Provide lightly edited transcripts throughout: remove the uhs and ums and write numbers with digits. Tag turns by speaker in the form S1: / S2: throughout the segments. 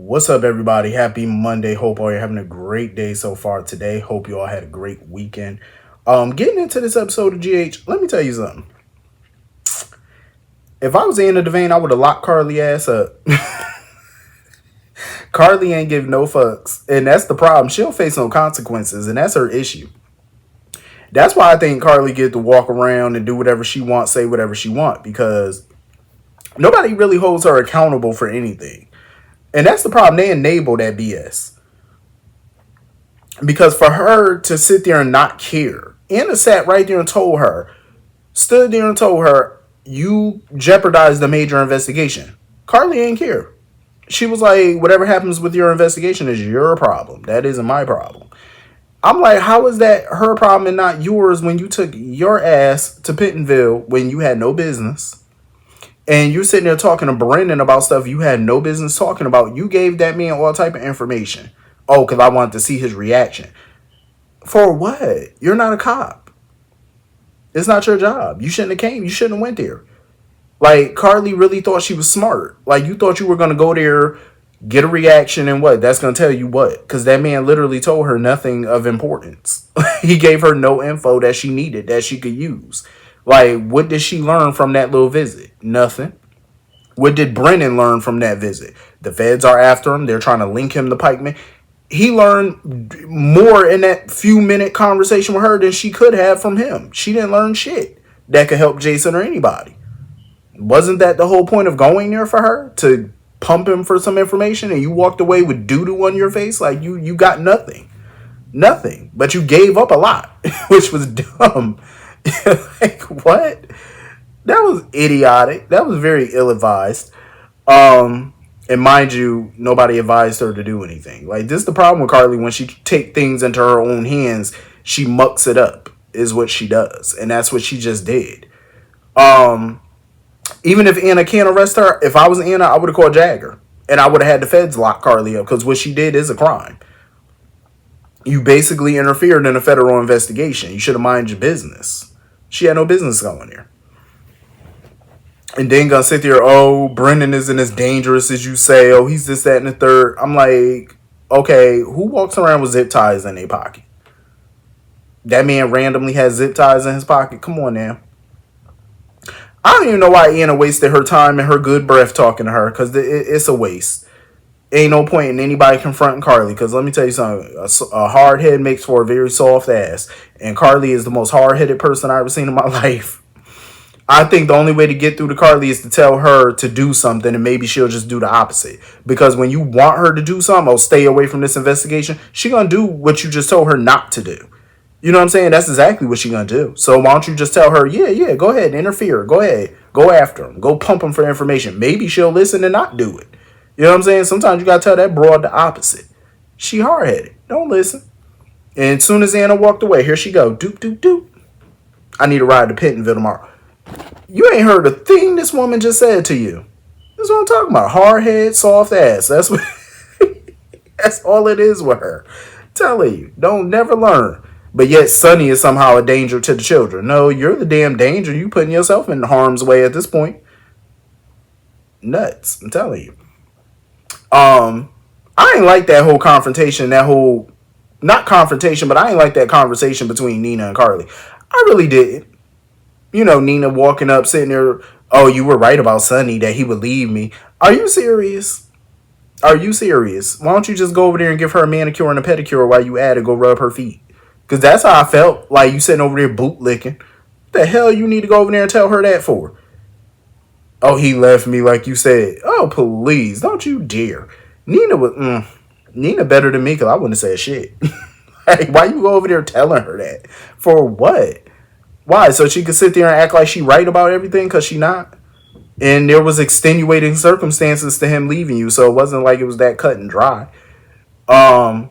S1: What's up, everybody? Happy Monday. Hope all you're having a great day so far today. Hope you all had a great weekend. Getting into this episode of GH, let me tell you something. If I was Anna Devane, I would have locked Carly ass up. Carly ain't give no fucks, and that's the problem. She don't face no consequences, and that's her issue. That's why I think Carly get to walk around and do whatever she wants, say whatever she wants, because nobody really holds her accountable for anything. And that's the problem. They enable that BS. Because for her to sit there and not care, Anna sat right there and told her, stood there and told her, you jeopardized the major investigation. Carly ain't care. She was like, whatever happens with your investigation is your problem. That isn't my problem. I'm like, how is that her problem and not yours when you took your ass to Pentonville when you had no business? And you're sitting there talking to Brendan about stuff you had no business talking about. You gave that man all type of information. Oh, because I wanted to see his reaction. For what? You're not a cop. It's not your job. You shouldn't have came. You shouldn't have went there. Like, Carly really thought she was smart. Like, you thought you were going to go there, get a reaction, and what? That's going to tell you what? Because that man literally told her nothing of importance. He gave her no info that she needed, that she could use. Like, what did she learn from that little visit? Nothing. What did Brennan learn from that visit? The feds are after him. They're trying to link him to Pikeman. He learned more in that few minute conversation with her than she could have from him. She didn't learn shit that could help Jason or anybody. Wasn't that the whole point of going there for her? To pump him for some information, and you walked away with doo-doo on your face? Like, you got nothing. Nothing. But you gave up a lot, which was dumb. Like, what? That was idiotic. That was very ill-advised. And mind you, nobody advised her to do anything. Like, this is the problem with Carly. When she take things into her own hands, she mucks it up, is what she does. And that's what she just did. Even if Anna can't arrest her, if I was Anna, I would have called Jagger. And I would have had the feds lock Carly up, because what she did is a crime. You basically interfered in a federal investigation. You should have minded your business. She had no business going there. And then gonna sit there, oh, Brendan isn't as dangerous as you say. Oh, he's this, that, and the third. I'm like, okay, who walks around with zip ties in their pocket? That man randomly has zip ties in his pocket. Come on now. I don't even know why Anna wasted her time and her good breath talking to her, because it's a waste. Ain't no point in anybody confronting Carly, because let me tell you something. A hard head makes for a very soft ass. And Carly is the most hard-headed person I've ever seen in my life. I think the only way to get through to Carly is to tell her to do something, and maybe she'll just do the opposite. Because when you want her to do something, or stay away from this investigation, she gonna do what you just told her not to do. You know what I'm saying? That's exactly what she gonna do. So why don't you just tell her, yeah, go ahead, interfere. Go ahead. Go after him. Go pump him for information. Maybe she'll listen and not do it. You know what I'm saying? Sometimes you gotta tell that broad the opposite. She hard-headed. Don't listen. And as soon as Anna walked away, here she go. Doop, doop, doop. I need a ride to Pentonville tomorrow. You ain't heard a thing this woman just said to you. That's what I'm talking about. Hard head, soft ass. That's what. That's all it is with her. Telling you, don't never learn. But yet Sonny is somehow a danger to the children. No, you're the damn danger. You putting yourself in harm's way at this point. Nuts. I'm telling you. I ain't like that whole confrontation. That whole, not confrontation, but I ain't like that conversation between Nina and Carly. I really did. You know, Nina walking up, sitting there, oh, you were right about Sonny, that he would leave me. Are you serious? Are you serious? Why don't you just go over there and give her a manicure and a pedicure while you at it, go rub her feet? Because that's how I felt, like you sitting over there boot licking. What the hell you need to go over there and tell her that for? Oh, he left me like you said. Oh, please, don't you dare. Nina better than me, because I wouldn't have said shit. Like, why you go over there telling her that? For what? Why? So she could sit there and act like she right about everything, because she not? And there was extenuating circumstances to him leaving you, so it wasn't like it was that cut and dry. Like,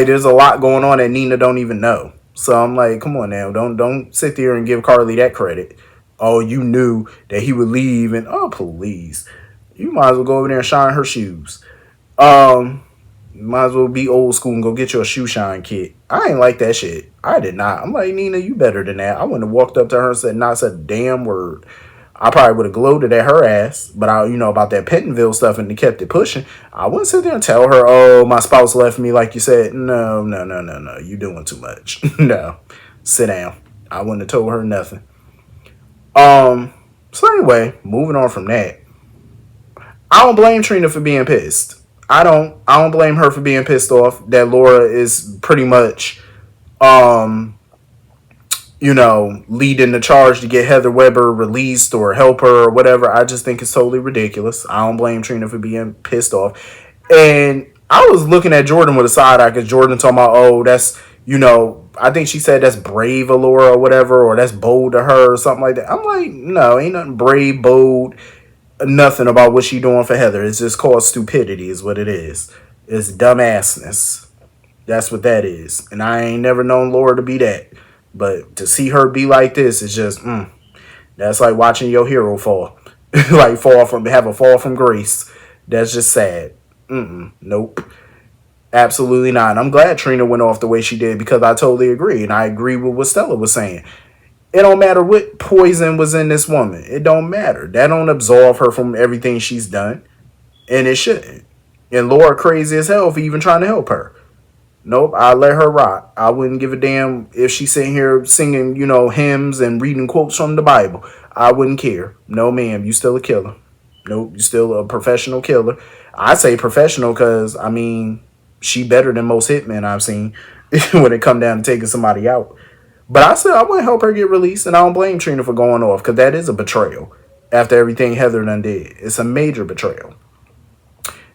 S1: there's a lot going on that Nina don't even know. So I'm like, come on now, don't sit there and give Carly that credit. Oh, you knew that he would leave, and oh, please. You might as well go over there and shine her shoes. Might as well be old school and go get your shoe shine kit. I ain't like that shit. I did not. I'm like, Nina, you better than that. I wouldn't have walked up to her and said, not said a damn word. I probably would have gloated at her ass, but about that Pentonville stuff and kept it pushing. I wouldn't sit there and tell her, oh, my spouse left me, like you said. No, no, no, no, no. You doing too much. No. Sit down. I wouldn't have told her nothing. So anyway, moving on from that. I don't blame Trina for being pissed. I don't blame her for being pissed off that Laura is pretty much leading the charge to get Heather Weber released or help her or whatever. I just think it's totally ridiculous. I don't blame Trina for being pissed off. And I was looking at Jordan with a side eye because Jordan talking about, oh, that's, I think she said that's brave of Laura or whatever, or that's bold to her or something like that. I'm like, no, ain't nothing brave, bold, nothing about what she doing for Heather. It's just called stupidity is what it is. It's dumbassness. That's what that is. And I ain't never known Laura to be that. But to see her be like this is just, that's like watching your hero fall. Like have a fall from grace. That's just sad. Nope. Absolutely not. And I'm glad Trina went off the way she did because I totally agree. And I agree with what Stella was saying. It don't matter what poison was in this woman. It don't matter. That don't absolve her from everything she's done. And it shouldn't. And Laura crazy as hell for even trying to help her. Nope, I let her rock. I wouldn't give a damn if she's sitting here singing, hymns and reading quotes from the Bible. I wouldn't care. No, ma'am, you still a killer. Nope, you still a professional killer. I say professional because, she better than most hitmen I've seen when it come down to taking somebody out. But I said I wouldn't help her get released, and I don't blame Trina for going off because that is a betrayal after everything Heather done did. It's a major betrayal.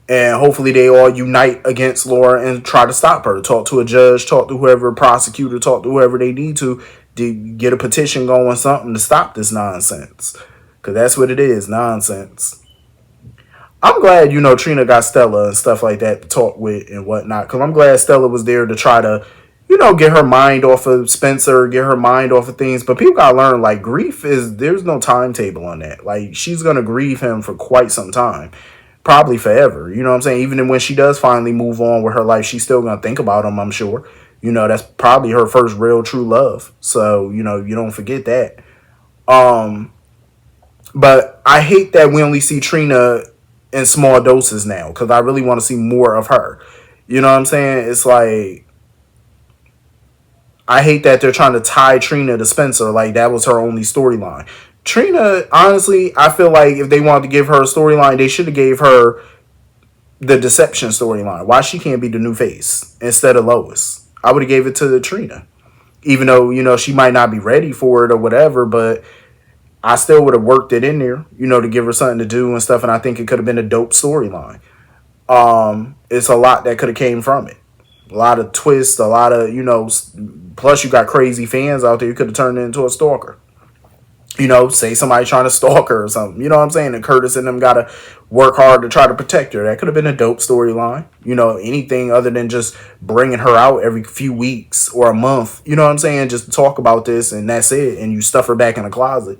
S1: And hopefully they all unite against Laura and try to stop her. Talk to a judge, talk to whoever, prosecutor, talk to whoever they need to get a petition going, something to stop this nonsense. Because that's what it is, nonsense. I'm glad, Trina got Stella and stuff like that to talk with and whatnot. Because I'm glad Stella was there to try to, get her mind off of Spencer, get her mind off of things. But people got to learn, like, there's no timetable on that. Like, she's going to grieve him for quite some time. Probably forever. You know what I'm saying? Even when she does finally move on with her life, she's still going to think about him, I'm sure. That's probably her first real true love. So, you don't forget that. But I hate that we only see Trina in small doses now because I really want to see more of her. You know what I'm saying? It's like, I hate that they're trying to tie Trina to Spencer like that was her only storyline. Trina, honestly, I feel like if they wanted to give her a storyline, they should have gave her the deception storyline. Why she can't be the new face instead of Lois? I would have gave it to Trina. Even though, she might not be ready for it or whatever, but I still would have worked it in there, to give her something to do and stuff, and I think it could have been a dope storyline. It's a lot that could have came from it. A lot of twists, a lot of, plus you got crazy fans out there. You could have turned it into a stalker. Say somebody trying to stalk her or something. You know what I'm saying? And Curtis and them got to work hard to try to protect her. That could have been a dope storyline. Anything other than just bringing her out every few weeks or a month. You know what I'm saying? Just talk about this and that's it. And you stuff her back in a closet.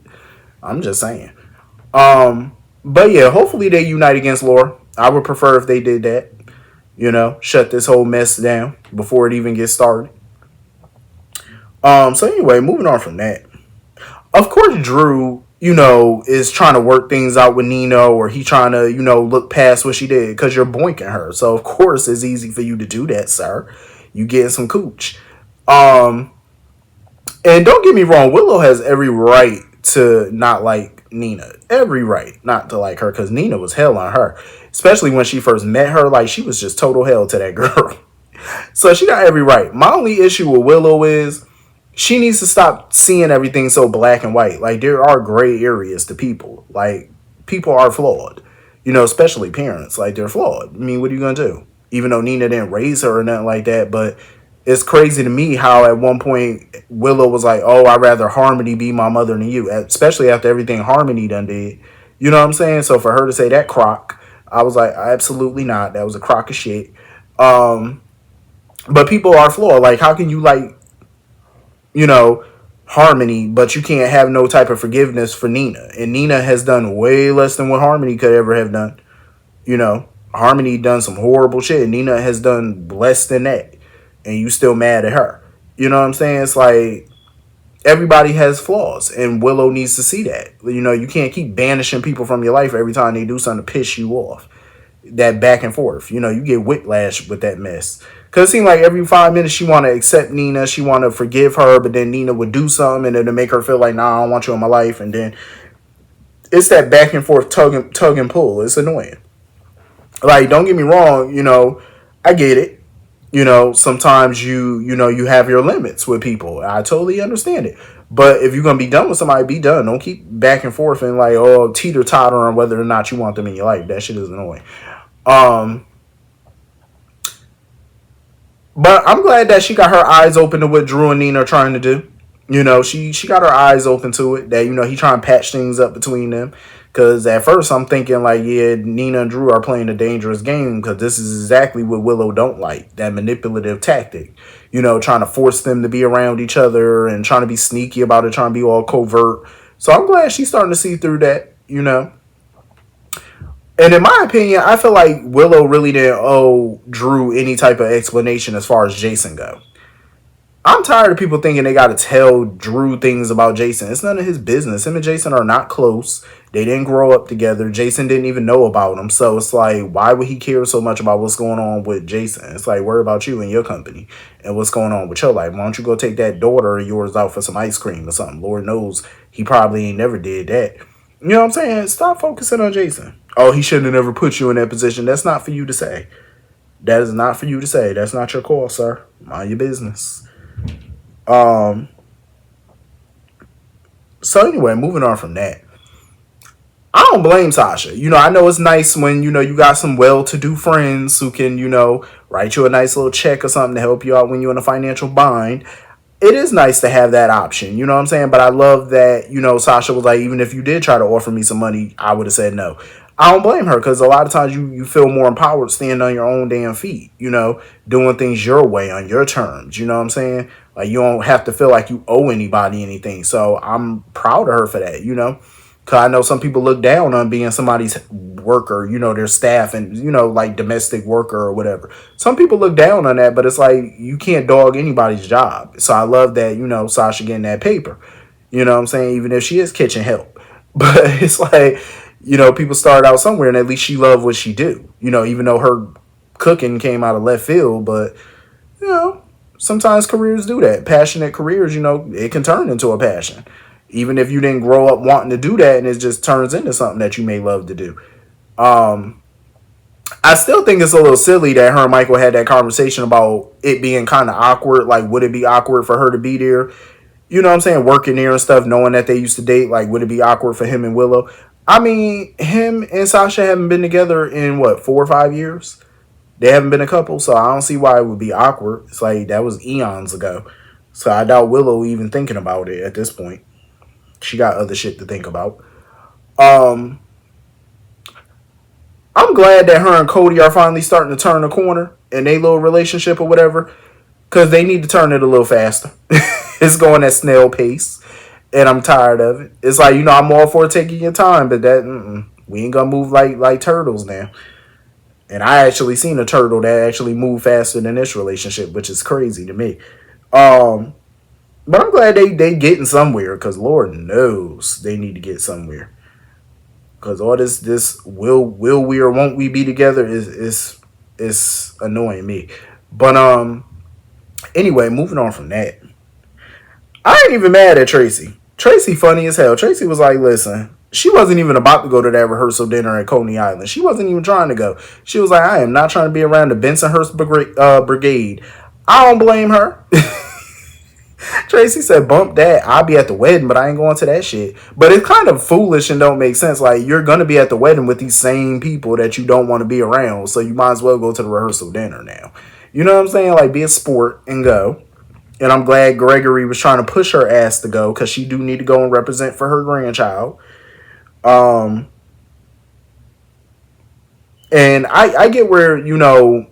S1: I'm just saying. But yeah, hopefully they unite against Laura. I would prefer if they did that. Shut this whole mess down before it even gets started. So anyway, moving on from that. Of course, Drew, is trying to work things out with Nina, or he trying to, look past what she did because you're boinking her. So, of course, it's easy for you to do that, sir. You getting some cooch. And don't get me wrong, Willow has every right to not like Nina. Every right not to like her because Nina was hell on her. Especially when she first met her. Like, she was just total hell to that girl. So, she got every right. My only issue with Willow is she needs to stop seeing everything so black and white. Like, there are gray areas to people. Like, people are flawed. Especially parents. Like, they're flawed. I mean, what are you going to do? Even though Nina didn't raise her or nothing like that. But it's crazy to me how at one point Willow was like, oh, I'd rather Harmony be my mother than you. Especially after everything Harmony done did. You know what I'm saying? So for her to say that crock, I was like, absolutely not. That was a crock of shit. But people are flawed. Like, how can you like, Harmony, but you can't have no type of forgiveness for Nina. And Nina has done way less than what Harmony could ever have done. Harmony done some horrible shit. Nina has done less than that. And you still mad at her. You know what I'm saying? It's like, everybody has flaws, and Willow needs to see that. You know, you can't keep banishing people from your life every time they do something to piss you off. That back and forth, you know, you get whiplash with that mess. Cause it seemed like every 5 minutes she want to accept Nina, she want to forgive her, but then Nina would do something and then to make her feel like, nah, I don't want you in my life, and then it's that back and forth tug and pull. It's annoying. Like, don't get me wrong, you know, I get it. You know, sometimes you have your limits with people. I totally understand it. But if you're gonna be done with somebody, be done. Don't keep back and forth and like, oh, teeter totter on whether or not you want them in your life. That shit is annoying. Um, but I'm glad that she got her eyes open to what Drew and Nina are trying to do. You know, she got her eyes open to it. That, you know, he trying to patch things up between them. Because at first I'm thinking like, yeah, Nina and Drew are playing a dangerous game because this is exactly what Willow don't like. That manipulative tactic. You know, trying to force them to be around each other and trying to be sneaky about it, trying to be all covert. So I'm glad she's starting to see through that, you know. And in my opinion, I feel like Willow really didn't owe Drew any type of explanation as far as Jason go. I'm tired of people thinking they gotta tell Drew things about Jason. It's none of his business. Him and Jason are not close. They didn't grow up together. Jason didn't even know about him. So it's like, why would he care so much about what's going on with Jason? It's like, worry about you and your company and what's going on with your life. Why don't you go take that daughter of yours out for some ice cream or something? Lord knows he probably ain't never did that. You know what I'm saying? Stop focusing on Jason. Oh, he shouldn't have never put you in that position. That's not for you to say. That is not for you to say. That's not your call, sir. Mind your business. So anyway, moving on from that. I don't blame Sasha. You know, I know it's nice when, you know, you got some well-to-do friends who can, you know, write you a nice little check or something to help you out when you're in a financial bind. It is nice to have that option, you know what I'm saying? But I love that, you know, Sasha was like, even if you did try to offer me some money, I would have said no. I don't blame her because a lot of times you feel more empowered standing on your own damn feet, you know, doing things your way on your terms, you know what I'm saying? Like, you don't have to feel like you owe anybody anything. So I'm proud of her for that, you know? Because I know some people look down on being somebody's worker, you know, their staff and, you know, like domestic worker or whatever. Some people look down on that, but it's like you can't dog anybody's job. So I love that, you know, Sasha getting that paper. You know what I'm saying? Even if she is kitchen help. But it's like, you know, people start out somewhere and at least she loved what she do. You know, even though her cooking came out of left field, but, you know, sometimes careers do that. Passionate careers, you know, it can turn into a passion. Even if you didn't grow up wanting to do that and it just turns into something that you may love to do. I still think it's a little silly that her and Michael had that conversation about it being kind of awkward. Like, would it be awkward for her to be there? You know what I'm saying? Working there and stuff, knowing that they used to date. Like, would it be awkward for him and Willow? I mean, him and Sasha haven't been together in, what, 4 or 5 years? They haven't been a couple, so I don't see why it would be awkward. It's like, that was eons ago. So I doubt Willow even thinking about it at this point. She got other shit to think about. I'm glad that her and Cody are finally starting to turn the corner in their little relationship or whatever. Because they need to turn it a little faster. It's going at snail pace. And I'm tired of it. It's like, you know, I'm all for taking your time. But that, we ain't going to move like turtles now. And I actually seen a turtle that actually moved faster than this relationship. Which is crazy to me. But I'm glad they getting somewhere. Because Lord knows they need to get somewhere. Because all this will we or won't we be together is annoying me. But anyway, moving on from that. I ain't even mad at Tracy. Tracy funny as hell. Tracy was like, listen, she wasn't even about to go to that rehearsal dinner at Coney Island. She wasn't even trying to go. She was like, I am not trying to be around the Bensonhurst Brigade. I don't blame her. Tracy said, bump that. I'll be at the wedding, but I ain't going to that shit. But it's kind of foolish and don't make sense. Like, you're going to be at the wedding with these same people that you don't want to be around. So you might as well go to the rehearsal dinner now. You know what I'm saying? Like, be a sport and go. And I'm glad Gregory was trying to push her ass to go because she do need to go and represent for her grandchild. And I get where, you know,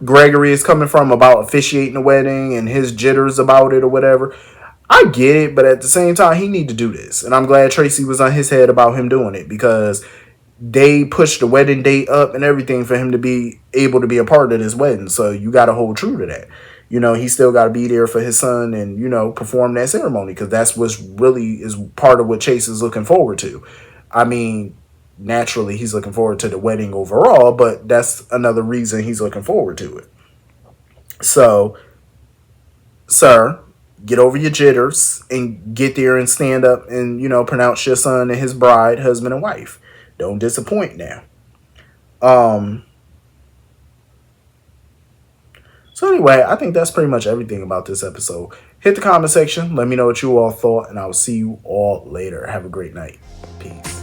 S1: Gregory is coming from about officiating the wedding and his jitters about it or whatever. I get it, but at the same time, he need to do this. And I'm glad Tracy was on his head about him doing it because they pushed the wedding date up and everything for him to be able to be a part of this wedding. So you got to hold true to that. he still got to be there for his son and, perform that ceremony, because that's what's really is part of what Chase is looking forward to. I mean, naturally, he's looking forward to the wedding overall, but that's another reason he's looking forward to it. So, sir, get over your jitters and get there and stand up and, pronounce your son and his bride husband and wife. Don't disappoint now. Um, So anyway, I think that's pretty much everything about this episode. Hit the comment section. Let me know what you all thought, and I will see you all later. Have a great night. Peace.